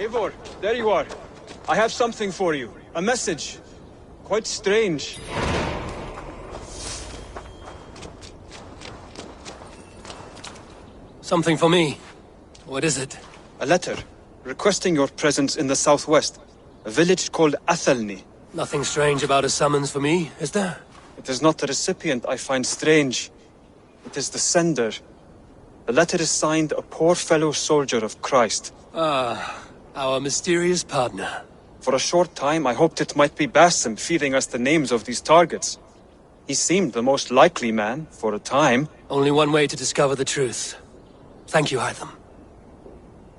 Eivor, there you are. I have something for you. A message. Quite strange. Something for me. What is it? A letter, requesting your presence in the southwest. A village called Athelney. Nothing strange about a summons for me, is there? It is not the recipient I find strange. It is the sender. The letter is signed a poor fellow soldier of Christ. Ah, our mysterious partner. For a short time, I hoped it might be Basim feeding us the names of these targets. He seemed the most likely man, for a time. Only one way to discover the truth. Thank you, Hytham.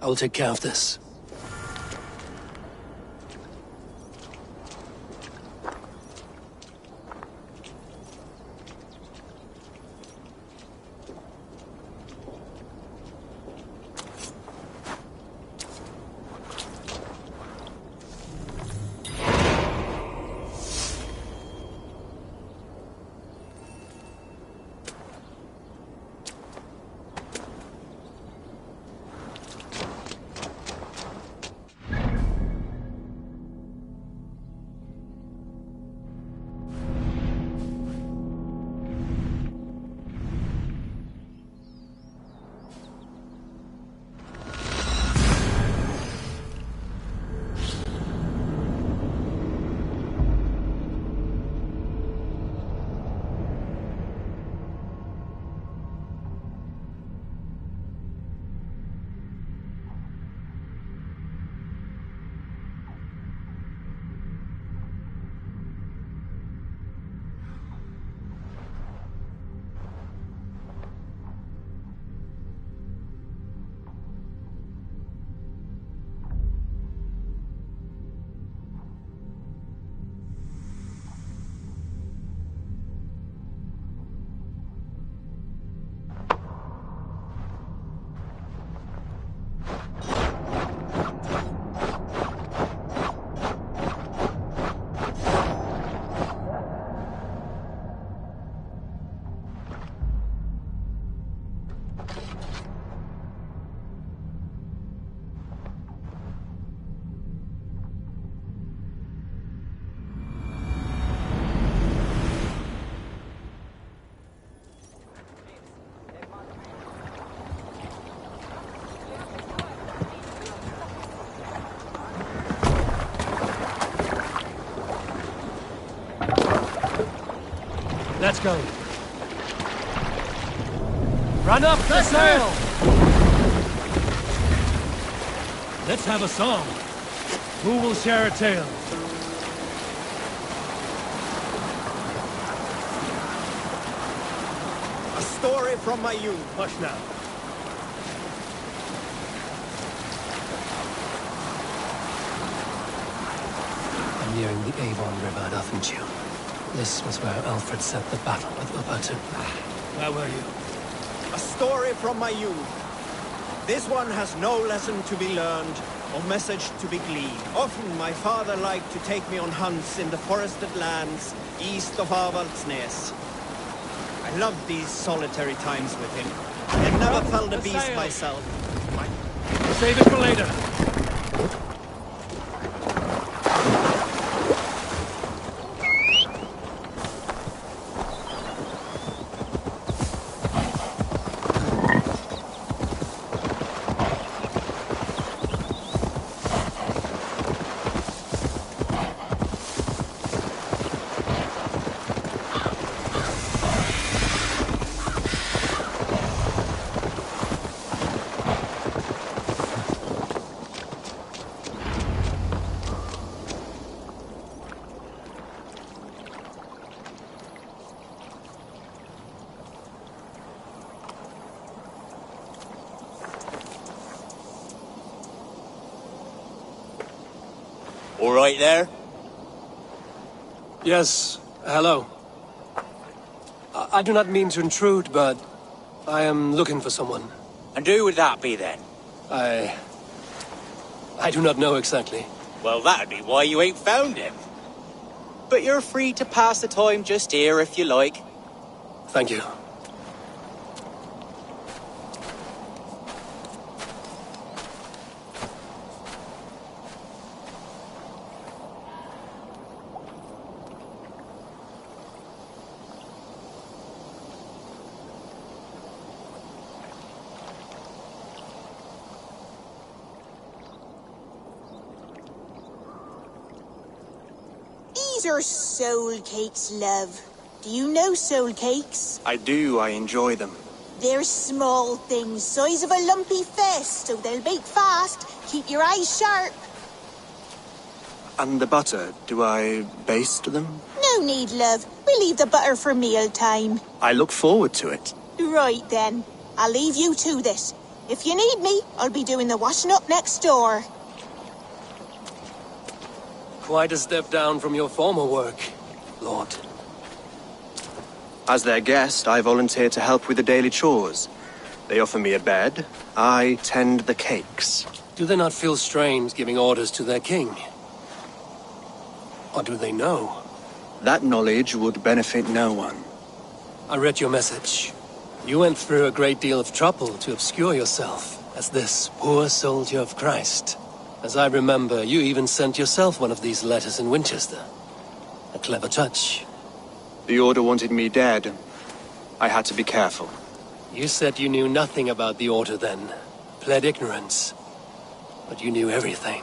I will take care of this. Let's go. Run up the sail! Let's have a song. Who will share a tale? A story from my youth. Hush now. I'm nearing the Avon River at Uthenchew. This was where Alfred set the battle with Ubberton. Where were you? A story from my youth. This one has no lesson to be learned, or message to be gleaned. Often my father liked to take me on hunts in the forested lands east of Avaldsnes. I loved these solitary times with him. I had never felt a beast myself. Save it for later. All right there? Yes, hello. I do not mean to intrude, but I am looking for someone. And who would that be then? I do not know exactly. Well, that'd be why you ain't found him. But you're free to pass the time just here if you like. Thank you. These are soul cakes, love. Do you know soul cakes? I do, I enjoy them. They're small things, size of a lumpy fist, so they'll bake fast. Keep your eyes sharp. And the butter, do I baste them? No need, love. We leave the butter for meal time. I look forward to it. Right then. I'll leave you to this. If you need me, I'll be doing the washing up next door. Quite a step down from your former work, Lord. As their guest, I volunteer to help with the daily chores. They offer me a bed. I tend the cakes. Do they not feel strange giving orders to their king? Or do they know? That knowledge would benefit no one. I read your message. You went through a great deal of trouble to obscure yourself as this poor soldier of Christ. As I remember, you even sent yourself one of these letters in Winchester. A clever touch. The Order wanted me dead. I had to be careful. You said you knew nothing about the Order then. Pled ignorance. But you knew everything.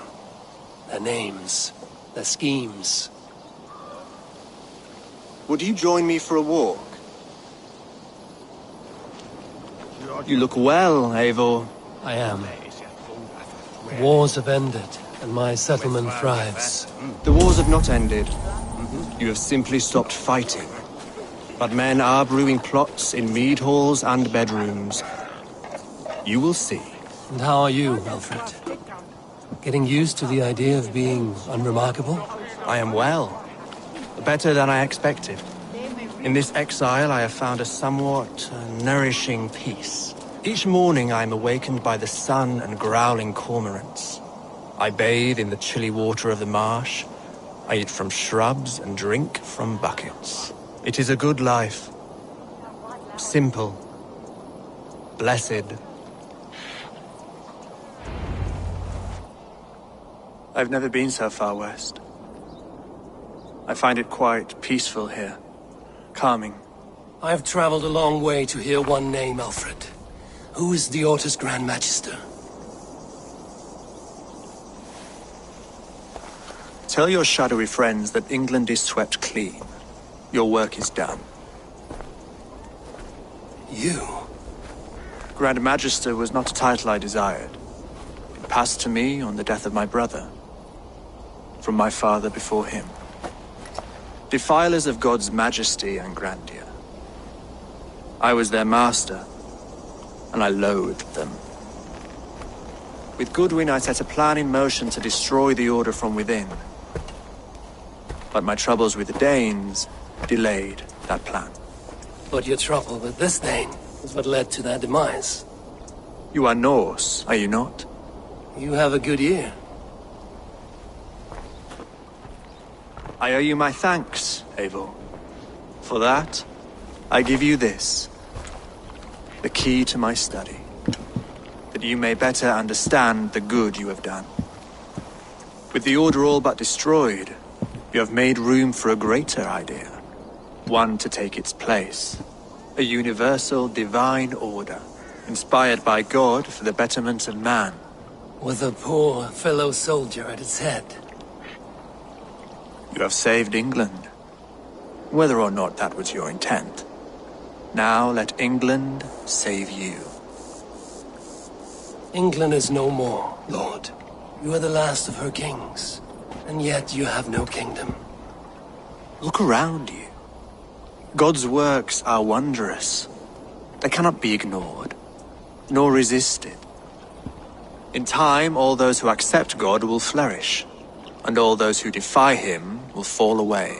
Their names. Their schemes. Would you join me for a walk? You look well, Eivor. I am. Wars have ended, and my settlement thrives. The wars have not ended. You have simply stopped fighting. But men are brewing plots in mead halls and bedrooms. You will see. And how are you, Alfred? Getting used to the idea of being unremarkable? I am well. Better than I expected. In this exile, I have found a somewhat nourishing peace. Each morning I am awakened by the sun and growling cormorants. I bathe in the chilly water of the marsh. I eat from shrubs and drink from buckets. It is a good life. Simple. Blessed. I've never been so far west. I find it quite peaceful here. Calming. I have traveled a long way to hear one name, Alfred. Who is the Order's Grand Magister? Tell your shadowy friends that England is swept clean. Your work is done. You? Grand Magister was not a title I desired. It passed to me on the death of my brother. From my father before him. Defilers of God's majesty and grandeur. I was their master, and I loathed them. With Goodwin, I set a plan in motion to destroy the Order from within. But my troubles with the Danes delayed that plan. But your trouble with this Dane is what led to their demise. You are Norse, are you not? You have a good ear. I owe you my thanks, Eivor. For that, I give you this. The key to my study. That you may better understand the good you have done. With the Order all but destroyed, you have made room for a greater idea. One to take its place. A universal divine order, inspired by God for the betterment of man. With a poor fellow soldier at its head. You have saved England, whether or not that was your intent. Now let England save you. England is no more, Lord. You are the last of her kings, and yet you have no kingdom. Look around you. God's works are wondrous. They cannot be ignored, nor resisted. In time, all those who accept God will flourish, and all those who defy him will fall away.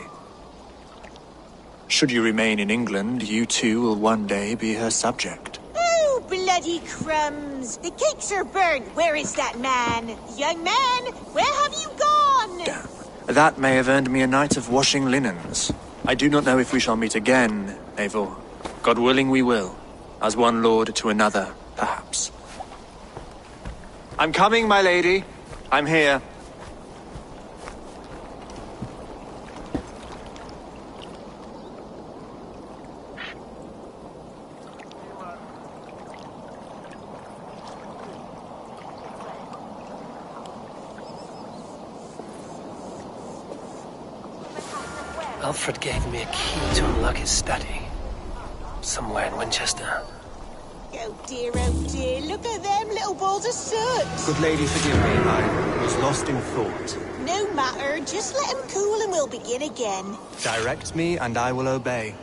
Should you remain in England, you too will one day be her subject. Oh, bloody crumbs! The cakes are burned. Where is that man? Young man, where have you gone? Damn. That may have earned me a night of washing linens. I do not know if we shall meet again, Eivor. God willing we will. As one lord to another, perhaps. I'm coming, my lady. I'm here. Alfred gave me a key to unlock his study. Somewhere in Winchester. Oh dear, look at them little balls of soot. Good lady, forgive me. I was lost in thought. No matter, just let him cool and we'll begin again. Direct me and I will obey.